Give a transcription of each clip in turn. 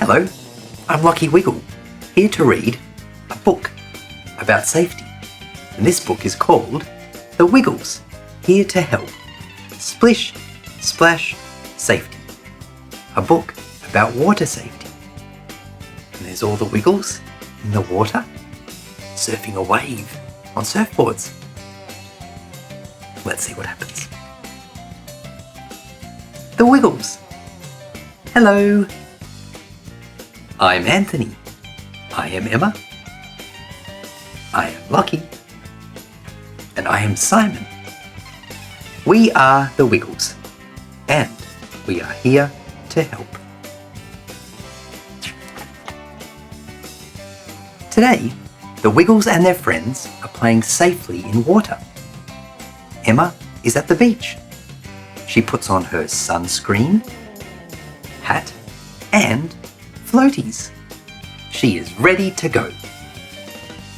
Hello, I'm Lachy Wiggle, here to read a book about safety. And this book is called The Wiggles, Here to Help. Splish, Splash, Safety. A book about water safety. And there's all the Wiggles in the water, surfing a wave on surfboards. Let's see what happens. The Wiggles. Hello. I'm Anthony. I am Emma. I am Lachy. And I am Simon. We are the Wiggles, and we are here to help. Today, the Wiggles and their friends are playing safely in water. Emma is at the beach. She puts on her sunscreen, hat, and floaties. She is ready to go.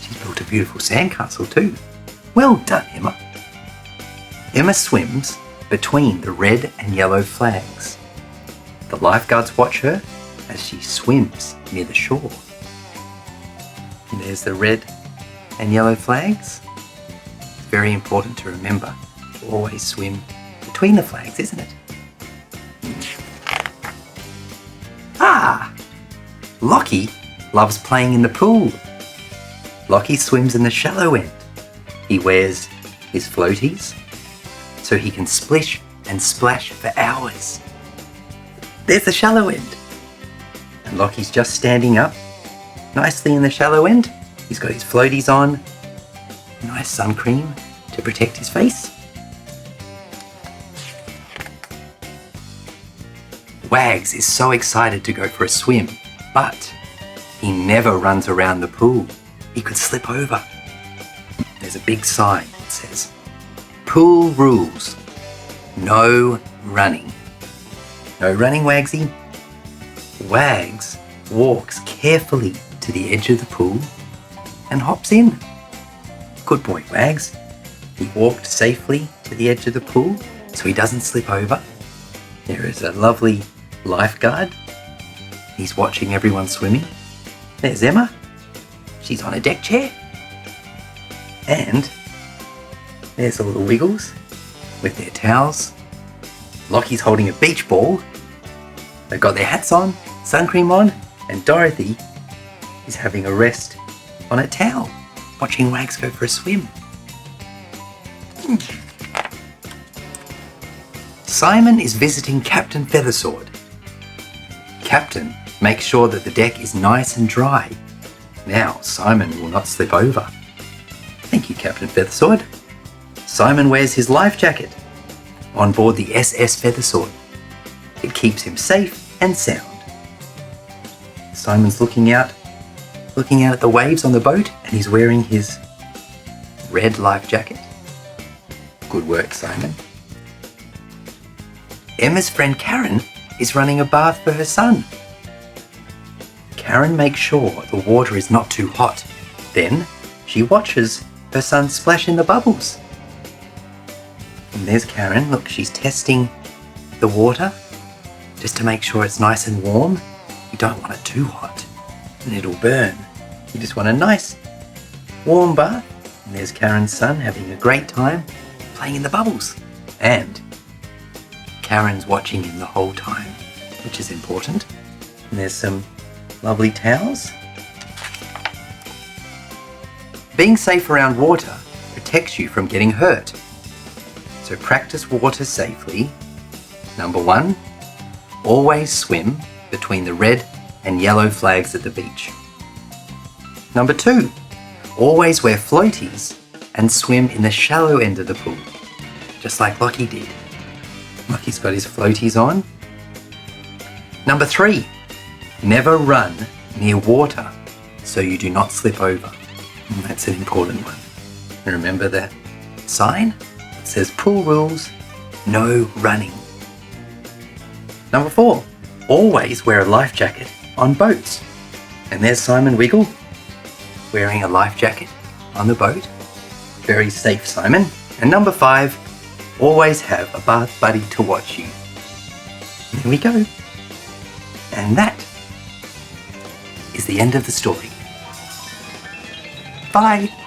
She's built a beautiful sandcastle too. Well done, Emma. Emma swims between the red and yellow flags. The lifeguards watch her as she swims near the shore. And there's the red and yellow flags. It's very important to remember to always swim between the flags, isn't it? Lachy loves playing in the pool. Lachy swims in the shallow end. He wears his floaties so he can splish and splash for hours. There's the shallow end. And Lachy's just standing up nicely in the shallow end. He's got his floaties on, nice sun cream to protect his face. Wags is so excited to go for a swim, but he never runs around the pool. He could slip over. There's a big sign that says, "Pool rules. No running." No running, Wagsy. Wags walks carefully to the edge of the pool and hops in. Good boy, Wags. He walked safely to the edge of the pool so he doesn't slip over. There is a lovely lifeguard. He's watching everyone swimming. There's Emma. She's on a deck chair. And there's all the Wiggles with their towels. Lachy's holding a beach ball. They've got their hats on, sun cream on, and Dorothy is having a rest on a towel, watching Wags go for a swim. Simon is visiting Captain Feathersword. Captain makes sure that the deck is nice and dry. Now Simon will not slip over. Thank you, Captain Feathersword. Simon wears his life jacket on board the SS Feathersword. It keeps him safe and sound. Simon's looking out at the waves on the boat, and he's wearing his red life jacket. Good work, Simon. Emma's friend Karen is running a bath for her son. Karen makes sure the water is not too hot. Then she watches her son splash in the bubbles. And there's Karen. Look, she's testing the water just to make sure it's nice and warm. You don't want it too hot and it'll burn. You just want a nice warm bath. And there's Karen's son having a great time playing in the bubbles. And Karen's watching him the whole time, which is important. And there's some lovely towels. Being safe around water protects you from getting hurt. So practice water safely. Number 1, always swim between the red and yellow flags at the beach. Number 2, always wear floaties and swim in the shallow end of the pool, just like Lachy did. Lachy's got his floaties on. Number 3, never run near water so you do not slip over. And that's an important one. And remember that sign? It says pool rules, no running. Number 4, always wear a life jacket on boats. And there's Simon Wiggle wearing a life jacket on the boat. Very safe, Simon. And number 5, always have a bath buddy to watch you. There we go. And that is the end of the story. Bye!